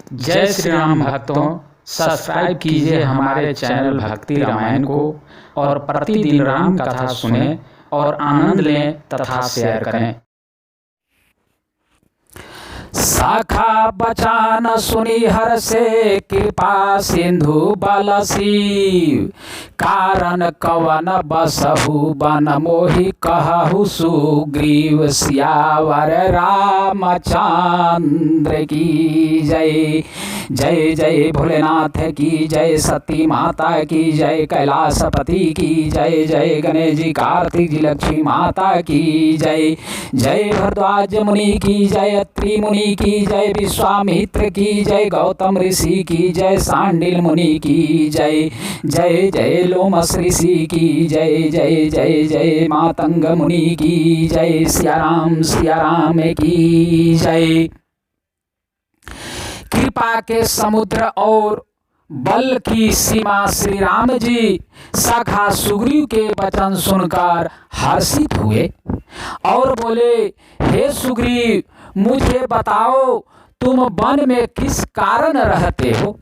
जय श्री राम भक्तों, सब्सक्राइब कीजिए हमारे चैनल भक्ति रामायण को और प्रतिदिन राम कथा सुने और आनंद लें तथा शेयर करें। सखा बचान सुनी हर से कृपा सिंधु बलसी कारण कवन बसहु बन मोहि कहु सुग्रीव सियावर रामचंद्र की जय। जय जय भोलेनाथ की जय, सती माता की जय, कैलाशपति की जय, जय गणेश जी कार्तिक जी लक्ष्मी माता की जय। जय भरद्वाज मुनि की जय, अत्रि मुनि की जय, विश्वामित्र की जय, गौतम ऋषि की जय, सांडिल मुनि की जय। जय जय लोमस ऋषि की जय, जय जय जय मातंग मुनि की जय। सिया राम की जय। कृपा के समुद्र और बल की सीमा श्री राम जी सखा सुग्रीव के वचन सुनकर हर्षित हुए और बोले, हे सुग्रीव, मुझे बताओ तुम वन में किस कारण रहते हो।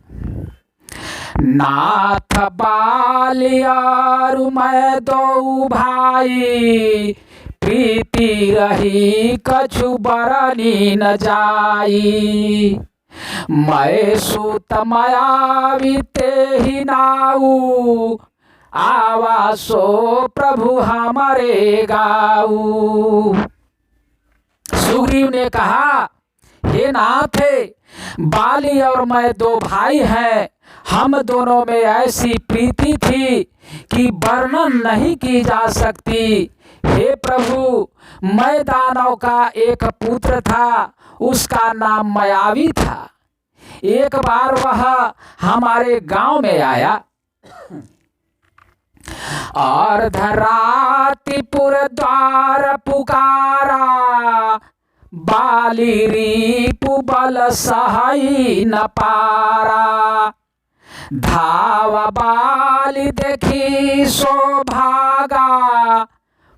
नाथ बाली और मैं दो भाई, प्रीति रही कछु बरनी न जाई। मैं सुत मायावी तेहि नाऊ, आवासो प्रभु हमारे गाऊ। सुग्रीव ने कहा, हे नाथ, बाली और मैं दो भाई हैं। हम दोनों में ऐसी प्रीति थी कि वर्णन नहीं की जा सकती। हे प्रभु, मैं दानव का एक पुत्र था, उसका नाम मायावी था। एक बार वह हमारे गांव में आया और धरातिपुर द्वार पुकारा, बाली रिपु बल सही न पारा। धावा बाली देखी सो भागा,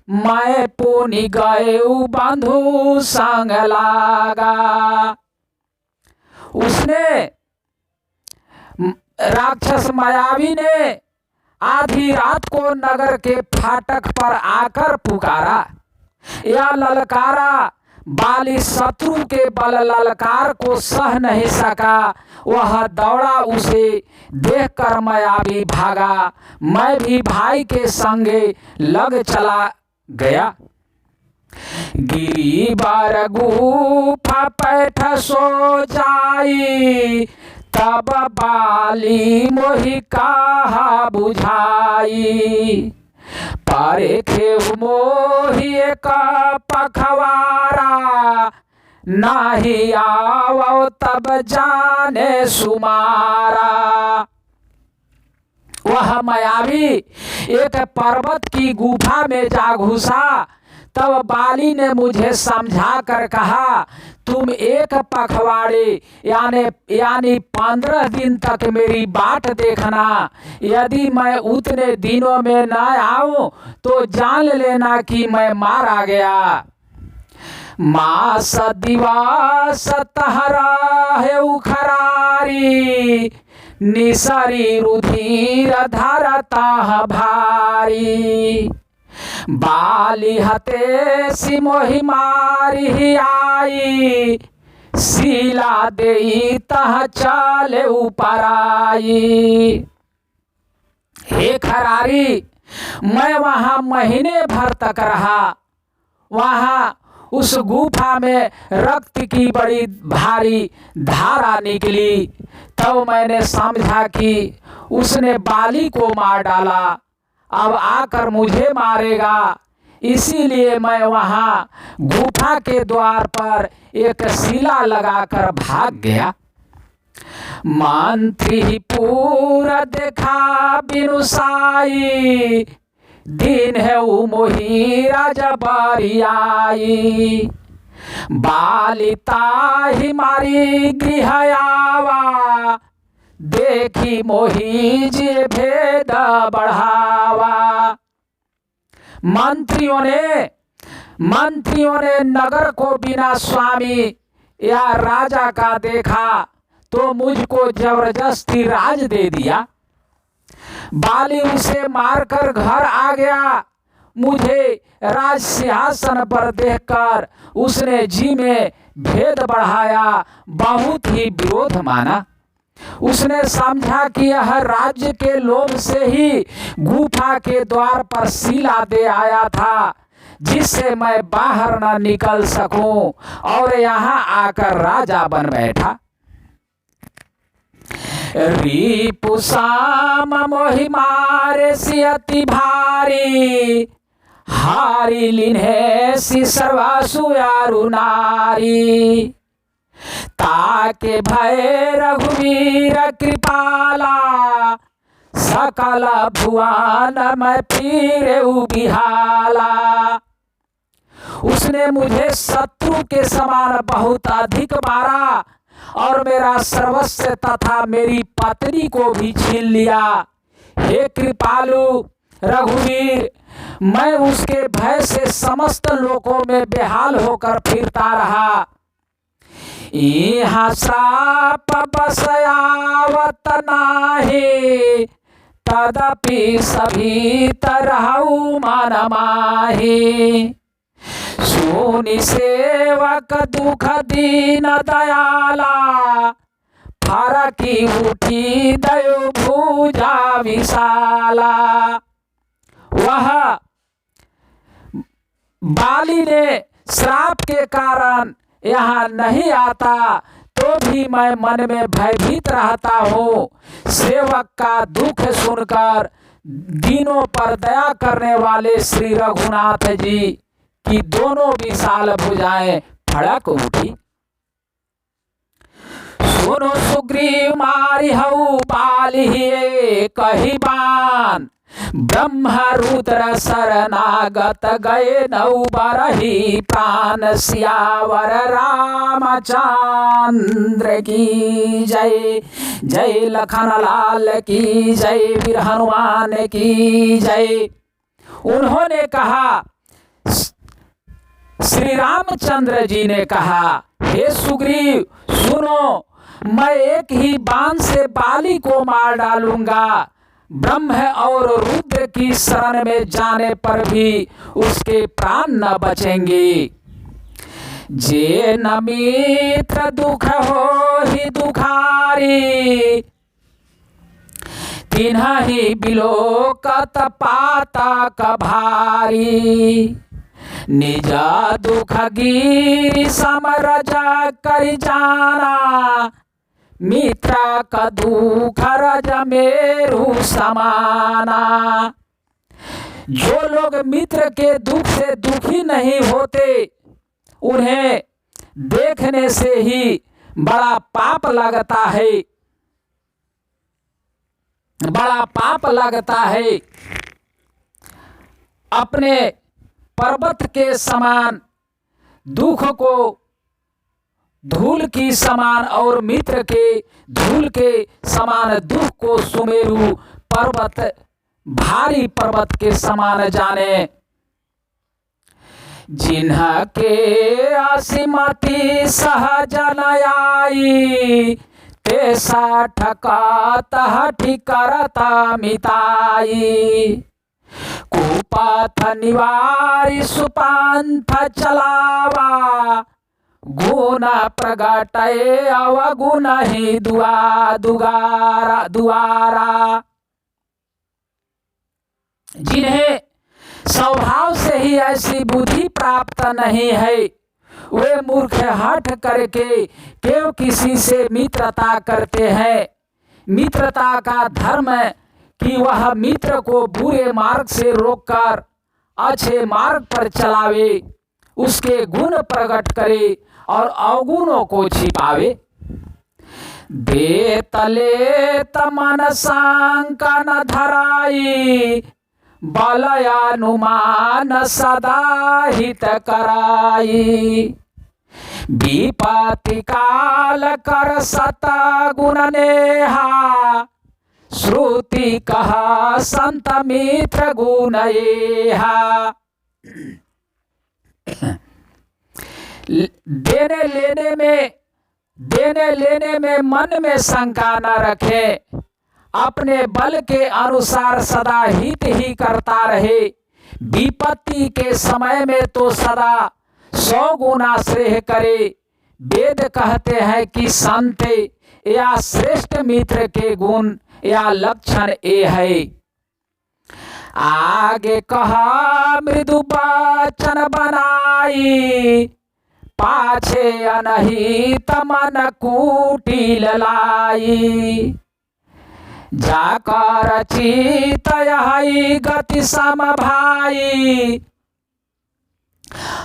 मैं पुनि गयु बंधु संग लागा। उसने राक्षस मायावी ने आधी रात को नगर के फाटक पर आकर पुकारा या ललकारा। बाली शत्रु के बल ललकार को सह नहीं सका, वह दौड़ा, उसे देखकर मायावी भागा। मैं भी भाई के संगे लग चला गया। गिरी बार गुफा पैठ सो जाई, तब बाली मोहि कहा बुझाई। पारे खेव मोहि एक पखवारा, नाही आवो तब जाने सुमारा। वह मायावी एक पर्वत की गुफा में जा घुसा। तब बाली ने मुझे समझा कर कहा, तुम एक पखवाड़े यानी 15 दिन तक मेरी बाट देखना। यदि मैं उतने दिनों में न आऊं तो जान लेना कि मैं मारा गया। मास दिवस तहरा है उखरारी, निसरी रुधिर धरता भारी। बाली हते सिमोहि मारी आई, सीला देई तह चले उपराई। हे खरारी, मैं वहां महीने भर तक रहा। वहां उस गुफा में रक्त की बड़ी भारी धारा निकली। तब मैंने समझा कि उसने बाली को मार डाला, अब आकर मुझे मारेगा। इसीलिए मैं वहां गुफा के द्वार पर एक शिला लगाकर भाग गया। मंत्री पूरा देखा बिनुसाई, दिन है मोहि राजा बारियाई। बालिता ही मारी गृह आवा, देखी मोहि जे भेद बढ़ावा। मंत्रियों ने नगर को बिना स्वामी या राजा का देखा तो मुझको जबरदस्ती राज दे दिया। बाली उसे मारकर घर आ गया। मुझे राज सिंहासन पर देखकर उसने जी में भेद बढ़ाया, बहुत ही विरोध माना। उसने समझा कि यह राज्य के लोभ से ही गुफा के द्वार पर शीला दे आया था, जिससे मैं बाहर न निकल सकूं, और यहाँ आकर राजा बन बैठा। रिपुसाम मोहि मारे सियति भारी, हारी लिन्हे सि सर्वासु यारु नारी। ताके भय रघुवीर कृपाला, सकल भुवन मैं फिरे बिहाला। उसने मुझे शत्रु के समान बहुत अधिक मारा और मेरा सर्वस्व तथा मेरी पत्नी को भी छीन लिया। हे कृपालु रघुवीर, मैं उसके भय से समस्त लोकों में बेहाल होकर फिरता रहा। यहाँ श्राप बसयावत नाहि, तदपि सभी तरहु मन माहि। सुनि सेवक दुख दीन दयाला, फरकी उठी दयो भुजा विशाला। वह बाली ने श्राप के कारण यहाँ नहीं आता, तो भी मैं मन में भयभीत रहता हूँ। सेवक का दुख सुनकर दीनों पर दया करने वाले श्री रघुनाथ जी की दोनों विशाल भुजाएं फड़क उठी। सुनो सुग्रीव मारि हऊ बाली कही बान, ब्रह्म रुद्र शरणागत गए नौ बरही प्राण। सियावर रामचंद्र की जय, जय लखन लाल की जय, वीर हनुमान की जय। उन्होंने कहा, श्री रामचंद्र जी ने कहा, हे सुग्रीव सुनो, मैं एक ही बाण से बाली को मार डालूंगा। ब्रह्म और रुद्र की शरण में जाने पर भी उसके प्राण न बचेंगे। जे न मित्र दुख हो ही दुखारी, तिन्ह ही बिलोकत पातक भारी। निजा दुख गिरि समरज करि जाना, मित्र का दुख रज मेरु समाना। जो लोग मित्र के दुख से दुखी नहीं होते, उन्हें देखने से ही बड़ा पाप लगता है, बड़ा पाप लगता है। अपने पर्वत के समान दुख को धूल की समान और मित्र के धूल के समान दुख को सुमेरु पर्वत भारी पर्वत के समान जाने। जिन्ह के असीमति सहज न आई, ते ठकात हठि करता मिताई। कुपथ निवारी सुपंथ चलावा, गुण प्रगटय अवगुण ही दुआरा। जिन्हें स्वभाव से ही ऐसी बुद्धि प्राप्त नहीं है, वे मूर्ख हठ करके क्यों किसी से मित्रता करते हैं। मित्रता का धर्म है कि वह मित्र को बुरे मार्ग से रोककर अच्छे मार्ग पर चलावे, उसके गुण प्रकट करे और अवगुणों को छिपावे। देत लेत मन शंका न धराई, बलयानुमान सदा हित कराई। विपत्ति काल कर सत गुण नेहा, श्रुति कहा संत मित्र गुण येहा। देने लेने में देने लेने में मन में शंका न रखे, अपने बल के अनुसार सदा हित ही करता रहे। विपत्ति के समय में तो सदा 100 गुना श्रेय करे। वेद कहते हैं कि संत या श्रेष्ठ मित्र के गुण या लक्षण ये है। आगे कहा मृदु वचन बनाई, पाछे अनहित मन कुटिल लाई। जाकर चित यही गति सम भाई,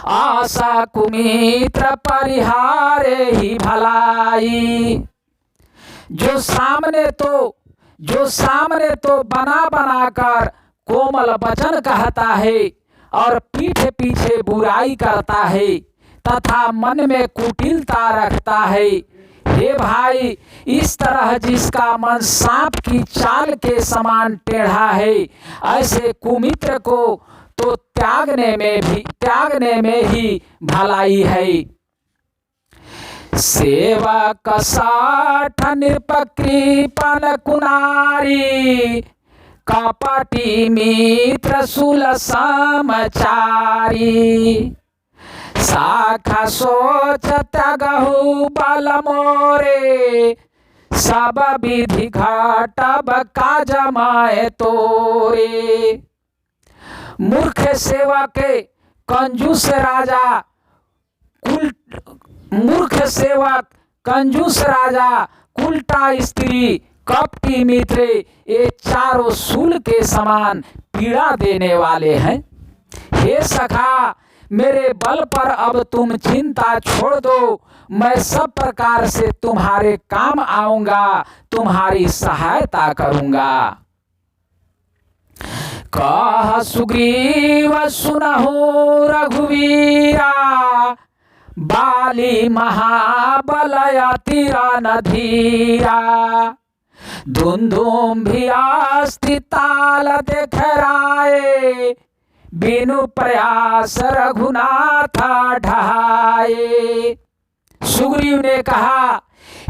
आशा कुमित्र परिहारे ही भलाई। जो सामने तो बना बना कर कोमल वचन कहता है और पीठ पीछे बुराई करता है तथा मन में कुटिलता रखता है। हे भाई, इस तरह जिसका मन सांप की चाल के समान टेढ़ा है, ऐसे कुमित्र को तो त्यागने में ही भलाई है। सेवक साठ निरपकृपन कुनारी, कपटी मित्र सुल समाचारी। शाखा सोच त्यागहु बल मोरे, सब विधि घटब काज मैं तोरे। मूर्ख सेवक कंजूस राजा, उल्टा स्त्री, कपटी मित्र, ये चारों शूल के समान पीड़ा देने वाले हैं। हे सखा, मेरे बल पर अब तुम चिंता छोड़ दो, मैं सब प्रकार से तुम्हारे काम आऊंगा, तुम्हारी सहायता करूंगा। कह सुग्रीव सुनहु रघुवीरा, बाली महाबल अति रणधीरा। दुंदुभि अस्ति ताल देखराए, बिनु प्रयास रघुनाथ ढहाए। सुग्रीव ने कहा,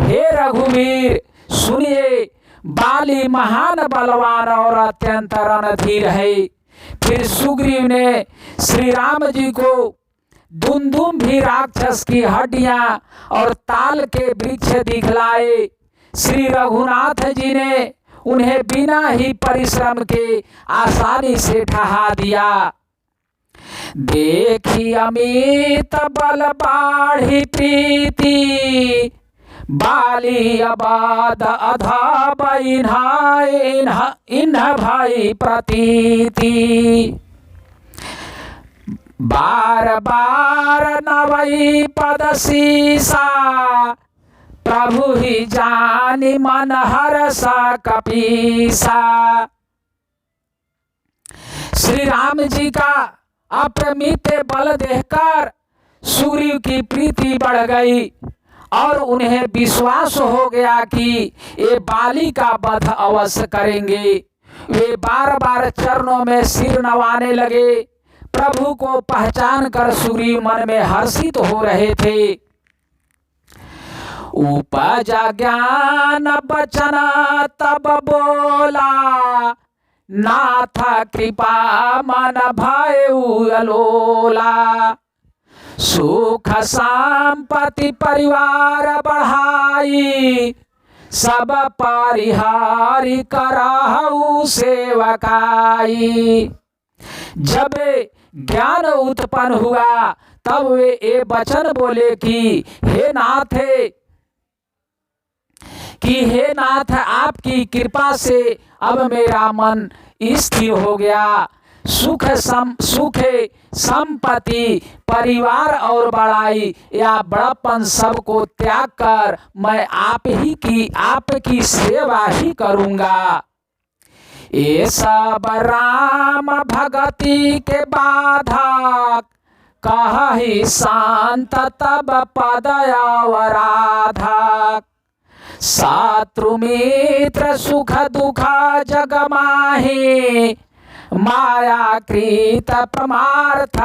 हे रघुवीर सुनिए, बाली महान बलवान और अत्यंत रणधीर है। फिर सुग्रीव ने श्री राम जी को दुंदुभि राक्षस की हड्डियां और ताल के वृक्ष दिखलाए। श्री रघुनाथ जी ने उन्हें बिना ही परिश्रम के आसानी से ढहा दिया। देखी अमित बल बाढ़ी प्रीति, बाली अबाद अधाब इन्ह भाई प्रतीति। बार बार नवई पद सीसा, प्रभु ही जानी मन हरसा कपीसा। श्री राम जी का अप्रमित बल देखकर सुग्रीव की प्रीति बढ़ गई और उन्हें विश्वास हो गया कि ये बाली का वध अवश्य करेंगे। वे बार बार चरणों में सिर नवाने लगे। प्रभु को पहचान कर सुग्रीव मन में हर्षित हो रहे थे। उपजा ज्ञान बचन तब बोला, नाथ कृपा मन भयउ अलोला। सुख संपत्ति परिवार बढ़ाई, सब परिहारी करहु सेवकाई। जब ज्ञान उत्पन्न हुआ तब वे ये वचन बोले कि हे नाथ आपकी कृपा से अब मेरा मन स्थिर हो गया। सुख संपत्ति परिवार और बड़ाई या बड़प्पन सबको त्याग कर मैं आपकी सेवा ही करूंगा। ये सब राम भगति के बाधक, कहि शांत तब पद अवराधक। शत्रु मित्र सुख दुख जग माहि, माया कृत परमार्थ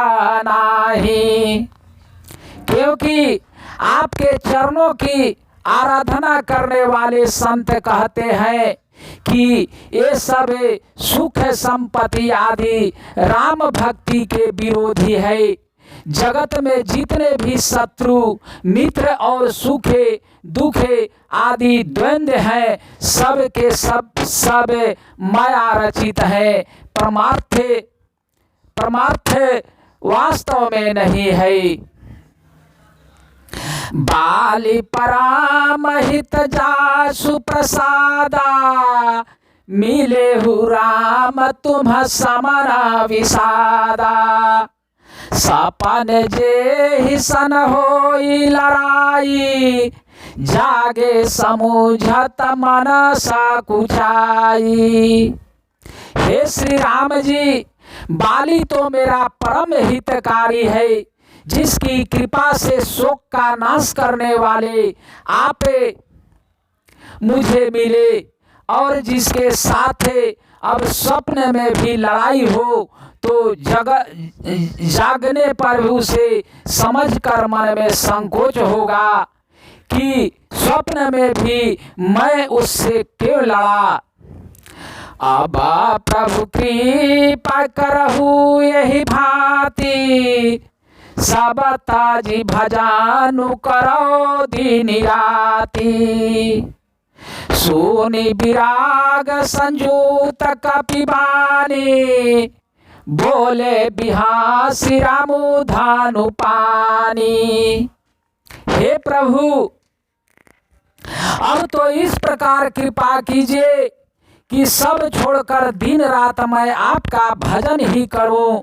नाही। क्योंकि आपके चरणों की आराधना करने वाले संत कहते हैं कि ये सब सुख संपत्ति आदि राम भक्ति के विरोधी है। जगत में जितने भी शत्रु मित्र और सुखे दुखे आदि द्वंद्व हैं, सब के सब माया रचित है। परमार्थ वास्तव में नहीं है। बाली परामहित जासु प्रसादा, मिले हु राम तुम समना विषादा। सपन जे ही सन होई लड़ाई, जागे समुझत मन सकुचाई। हे श्री राम जी, बाली तो मेरा परम हितकारी है, जिसकी कृपा से शोक का नाश करने वाले आप मुझे मिले, और जिसके साथ अब स्वप्न में भी लड़ाई हो तो जागने पर भी उसे समझकर मन में संकोच होगा कि स्वप्न में भी मैं उससे क्यों लड़ा। अब प्रभु कृपा करहु यही भांति, सब ताजी भजानु करो दिन राती। सुनि विराग संजूत कपिबानी, बोले बिहासी रामु धानु पानी। हे प्रभु, अब तो इस प्रकार कृपा कीजिए कि सब छोड़कर दिन रात मैं आपका भजन ही करूं।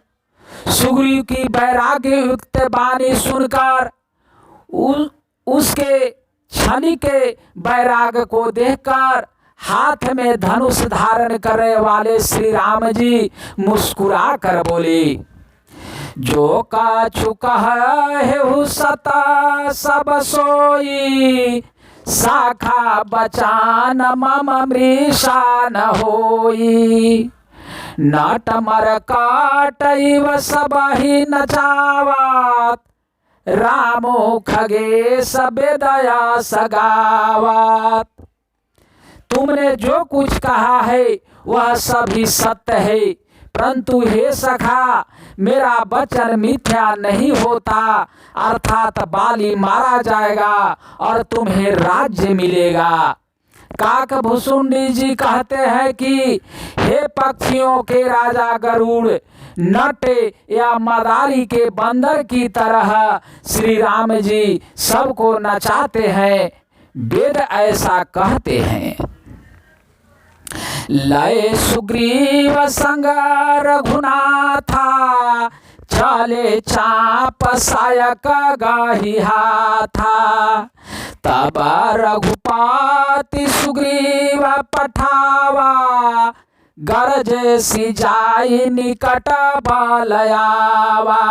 सुग्रीव की वैराग्य युक्त वाणी सुनकर उसके क्षणिक वैराग्य को देखकर हाथ में धनुष धारण करने वाले श्री राम जी मुस्कुरा कर बोले, जो कछु कहु सता सब सोई, शाखा बचान मम मृषा न होई। नट मर काटइव सबहि नचावत, रामो खगेश बेदया सगावत। तुमने जो कुछ कहा है वह सभी सत्य है, परंतु हे सखा, मेरा वचन मिथ्या नहीं होता, अर्थात बाली मारा जाएगा और तुम्हें राज्य मिलेगा। काकभुसुंडी जी कहते हैं कि हे पक्षियों के राजा गरुड़, नट या मदारी के बंदर की तरह श्री राम जी सबको नचाते हैं। वेद ऐसा कहते हैं। लय सुग्रीव संग रघुनाथा, चले चाप सायक गाही हाथा। तब रघुपति सुग्रीव पठावा, गरज सी जाई निकट बलयावा।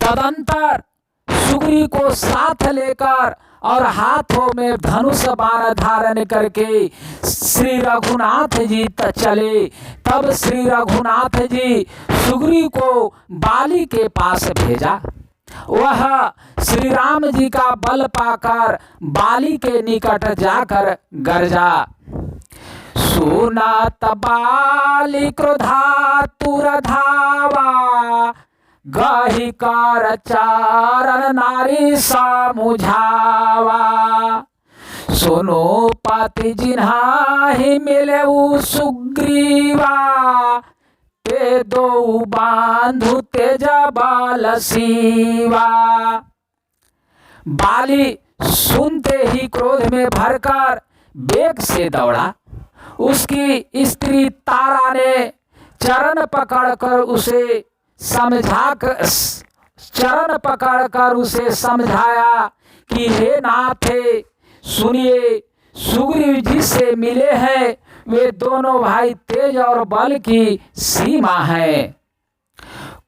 तदंतर सुग्रीव को साथ लेकर और हाथों में धनुष बाण धारण करके श्री रघुनाथ जी चले। तब श्री रघुनाथ जी सुग्रीव को बाली के पास भेजा। वह श्री राम जी का बल पाकर बाली के निकट जाकर गरजा। सुनत बाली क्रोधातुर धावा, गही कर चारण नारी समुझावा। सुनो पति जिन्हाहि मिलेउ सुग्रीवा, ते दो बांधु तेज बल सीवा। बाली सुनते ही क्रोध में भरकर वेग से दौड़ा। उसकी स्त्री तारा ने चरण पकड़कर उसे समझाया कि हे नाथ, सुनिए, सुग्रीव जी से मिले हैं वे दोनों भाई तेज और बल की सीमा है।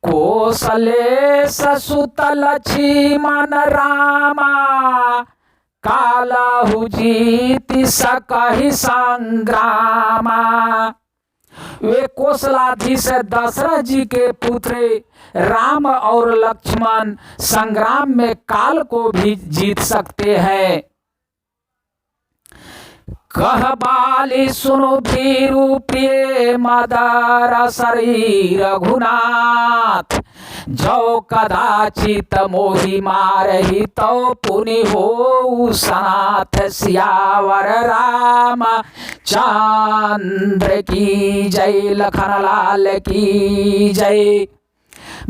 कौशले ससुत लक्ष्मण रामा, कालहु जीति सकहि संग्रामा। वे कौशलाधीश दशरथ जी के पुत्र राम और लक्ष्मण संग्राम में काल को भी जीत सकते हैं। कह बाली सुनो भीरु प्रिय मदार शरीर रघुनाथ, जो कदाचित मोहि मारहि तो पुनि हो सनाथ। सियावर राम चंद्र की जय, लखन लाल की जय।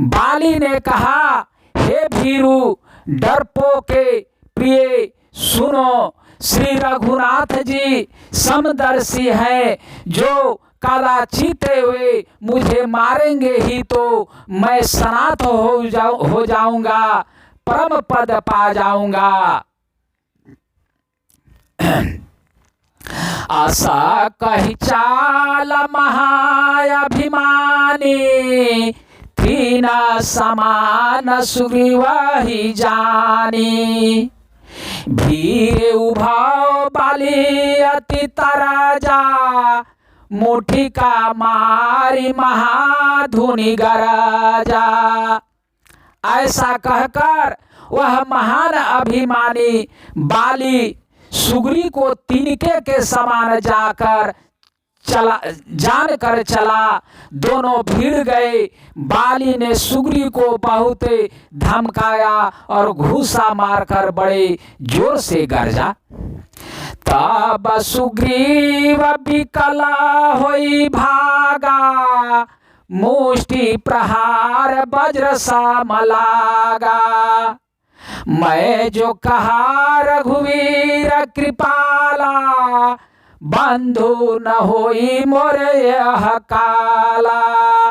बाली ने कहा, हे भीरु डरपोके प्रिय सुनो, श्री रघुनाथ जी समदर्शी हैं, जो कदाचित वे मुझे मारेंगे ही तो मैं सनाथ हो जाऊंगा, परम पद पा जाऊंगा। आशा कही चाल महाअभिमानी, तीन समान सुग्रीव ही जानी। भीर उभाव बाली अति तराजा, मुठी का मारी महाधुनि गराजा। ऐसा कहकर वह महान अभिमानी बाली सुग्री को तिनके के समान जानकर चला। दोनों भिड़ गए। बाली ने सुग्री को बहुत धमकाया और घूसा मारकर बड़े जोर से गरजा। तब सुग्रीव विकला होई भागा, मुष्टि प्रहार वज्र साम लागा। मैं जो कहा रघुवीर कृपाला, बंधु न होई मोरे यह काला।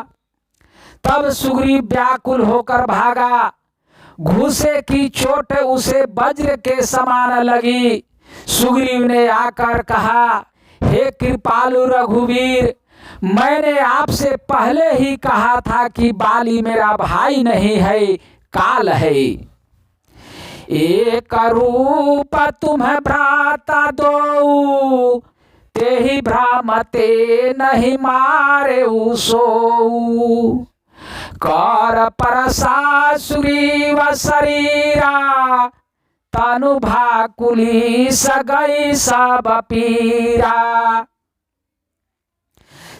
तब सुग्रीव व्याकुल होकर भागा। घूसे की चोट उसे वज्र के समान लगी। सुग्रीव ने आकर कहा, हे कृपालु रघुवीर, मैंने आपसे पहले ही कहा था कि बाली मेरा भाई नहीं है, काल है। एक रूप तुम्हें भ्राता दो, ते ही भ्रामते नहीं मारे उसो। कर परसा सुग्रीव शरीरा, तनु भाकुली सगई सब पीरा।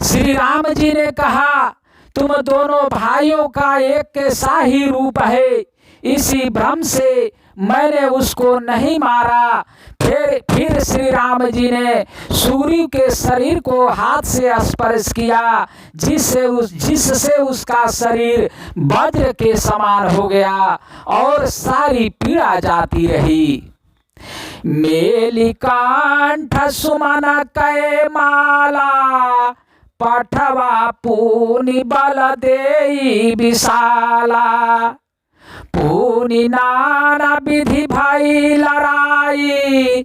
श्री राम जी ने कहा, तुम दोनों भाइयों का एक के सा ही रूप है। इसी भ्रम से मैंने उसको नहीं मारा। फिर श्री राम जी ने सुग्रीव के शरीर को हाथ से स्पर्श किया, जिससे उसका शरीर वज्र के समान हो गया और सारी पीड़ा जाती रही। मेली कंठ सुमन कै माला, पठवा पूनि बल देई विशाला। पूनि नाना विधि भई लड़ाई,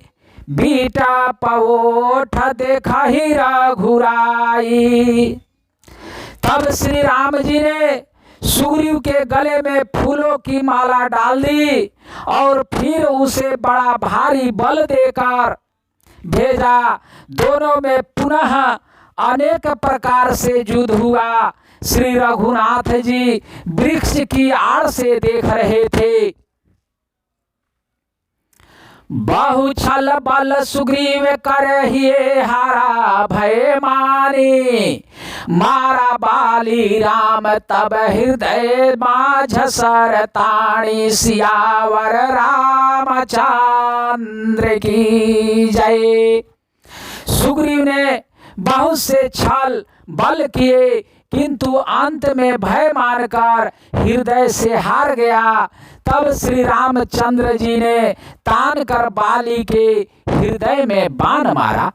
बीटा पवोठ देखहि रघुराई। तब श्री राम जी ने सुग्रीव के गले में फूलों की माला डाल दी और फिर उसे बड़ा भारी बल देकर भेजा। दोनों में पुनः अनेक प्रकार से युद्ध हुआ। श्री रघुनाथ जी वृक्ष की आड़ से देख रहे थे। बहु छल बल सुग्रीव करहिए हारा, भय मानी मारा बाली राम। तब हृदय माझ सर ताणी, सियावर रामचंद्र की जय। सुग्रीव ने बहुत से छल बल किए, किंतु अंत में भय मानकर हृदय से हार गया। तब श्री रामचंद्र जी ने तान कर बाली के हृदय में बाण मारा।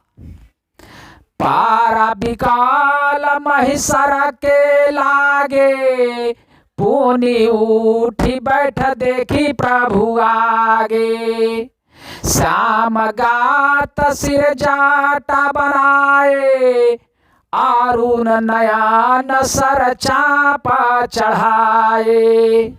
पारा बिकाल महिषर के लागे, पुनि उठी बैठ देखी प्रभु आगे। श्याम गात सिर जाटा बनाए, अरुण नयन सर चाप चढ़ाए।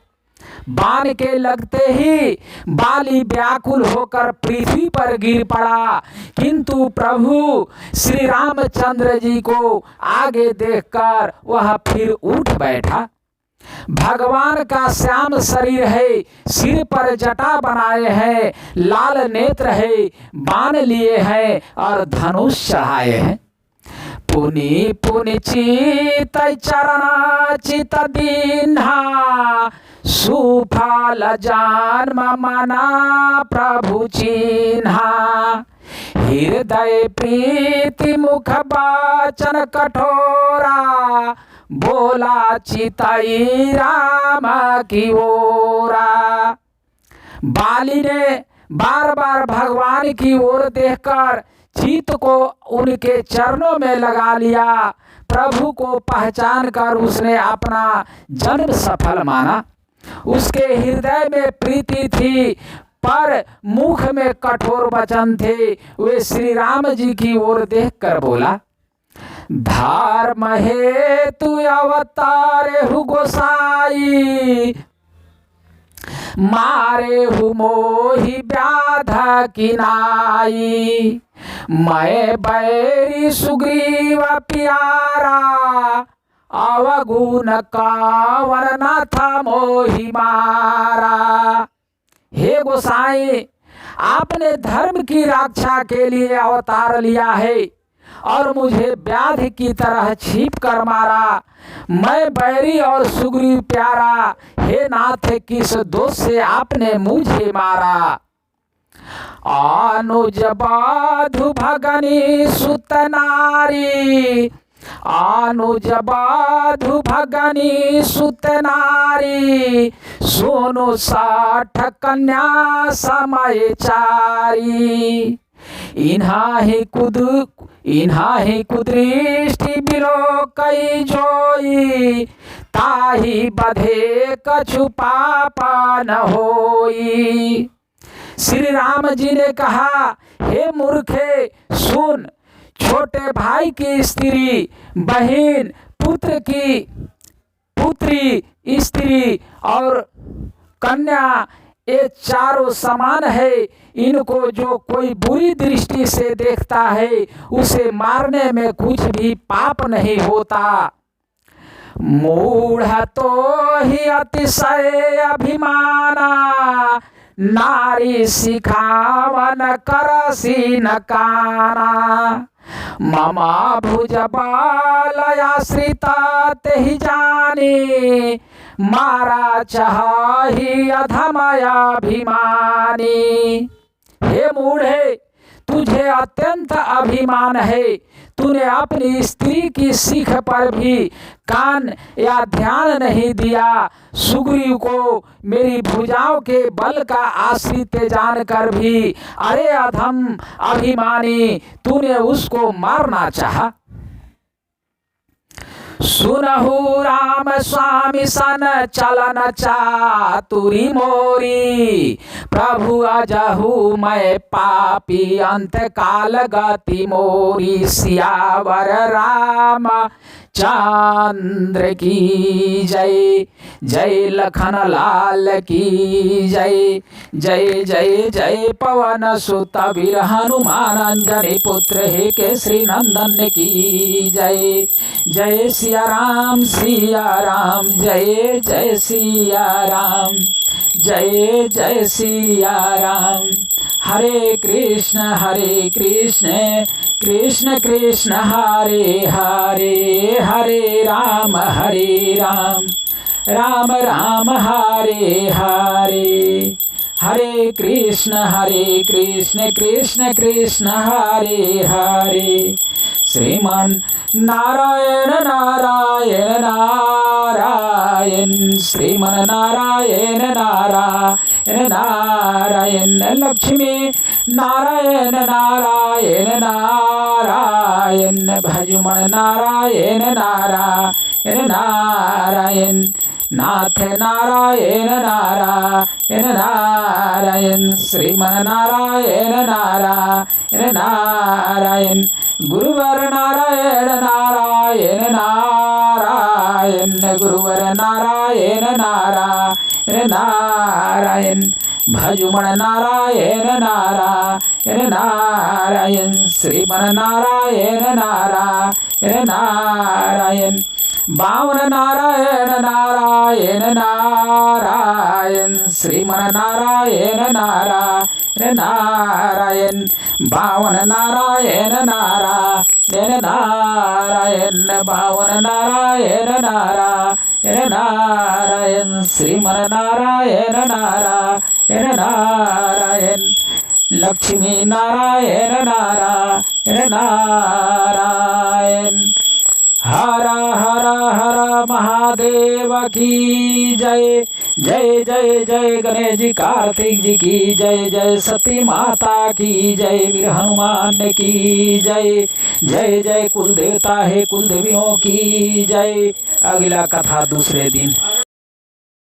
बाण के लगते ही बाली व्याकुल होकर पृथ्वी पर गिर पड़ा, किंतु प्रभु श्री रामचंद्र जी को आगे देखकर वह फिर उठ बैठा। भगवान का श्याम शरीर है, सिर पर जटा बनाए हैं, लाल नेत्र है, बाण लिए हैं और धनुष चढ़ाए हैं। पुनि पुनि चित चरण चित दीन्हा, सुफल जन्म मना प्रभु चिन्हा। हृदय प्रीति मुख वचन कठोरा, बोला चितई राम की ओरा। बाली ने बार बार भगवान की ओर देखकर चित्त को उनके चरणों में लगा लिया। प्रभु को पहचान कर उसने अपना जन्म सफल माना। उसके हृदय में प्रीति थी पर मुख में कठोर वचन थे। वे श्री राम जी की ओर देखकर बोला, धर्म हेतु अवतारे हु गोसाई, मारे हु मोहि व्याध किनाई। मैं बैरी सुग्रीव प्यारा, अवगुण कावन न था मोहि मारा। हे गोसाई, आपने धर्म की रक्षा के लिए अवतार लिया है और मुझे व्याध की तरह छीप कर मारा। मैं बैरी और सुग्रीव प्यारा, हे नाथ किस दोष से आपने मुझे मारा। अनुज बाधु भगनी सुत नारी, अनुज बाधु भगनी सुत नारी, सोनो 60 कन्या समय चारी। इन्हा ही कुदृष्टि बिलो कई जोई, ताही बधे कछु पापा न होई। श्री राम जी ने कहा, हे मूर्खे सुन, छोटे भाई की स्त्री, बहन, पुत्र की पुत्री, स्त्री और कन्या, ये चारों समान है। इनको जो कोई बुरी दृष्टि से देखता है उसे मारने में कुछ भी पाप नहीं होता। मूढ़ तो ही अतिशय अभिमाना, नारी सिखावन करसी न काना। ममा भुज बालयाश्रिता तेहि जानी, मारा चाही अधमयाभिमानी। हे मूढ़े, तुझे अत्यंत अभिमान है। तूने अपनी स्त्री की सीख पर भी कान या ध्यान नहीं दिया। सुग्रीव को मेरी भुजाओं के बल का आश्रित जानकर भी, अरे अधम अभिमानी, तूने उसको मारना चाहा। सुनहु राम स्वामी सन चलन चातुरी मोरी, प्रभु अजहु मैं पापी अंत काल गति मोरी। सियावर राम चंद्र की जय, जय लखन लाल की जय। जय जय जय पवन सुत वीर हनुमान अंजनी पुत्र हे केसरी नंदन की जय। जय सिया राम जय जय सिया राम, जय जय सिया राम। हरे कृष्ण कृष्ण कृष्ण हरे हरे, हरे राम राम राम हरे हरे। हरे कृष्ण कृष्ण कृष्ण हरे हरे। श्रीमान नारायण नारायण नारायण, श्रीमन नारायण नारायण नारायण। लक्ष्मी नारायण नारायण नारायण, भजुमन नारायण नारायण नारायण। नाथ नारायण नारायण नारायण, श्रीमन नारायण नारायण नारायण। गुरुवर नारायण नारायण नारायण, गुरुवर नारायण नारायण नारायण भजुमन नारायण नारायण नारायण श्रीमन नारायण नारायण नारायण बावन नारायण नारायण नारायण श्रीमन नारायण नारायण नारायण बावन नारायण नारायण नारायण बावन नारायण नारायण नारायण श्रीमन नारायण नारायण नारायण लक्ष्मी नारायण नारायण नारायण हर हर हर महादेव की जय जय जय जय गणेश जी कार्तिक जी की जय जय सती माता की जय वीर हनुमान की जय जय जय कुल देवता है कुल देवियों की जय। अगला कथा दूसरे दिन।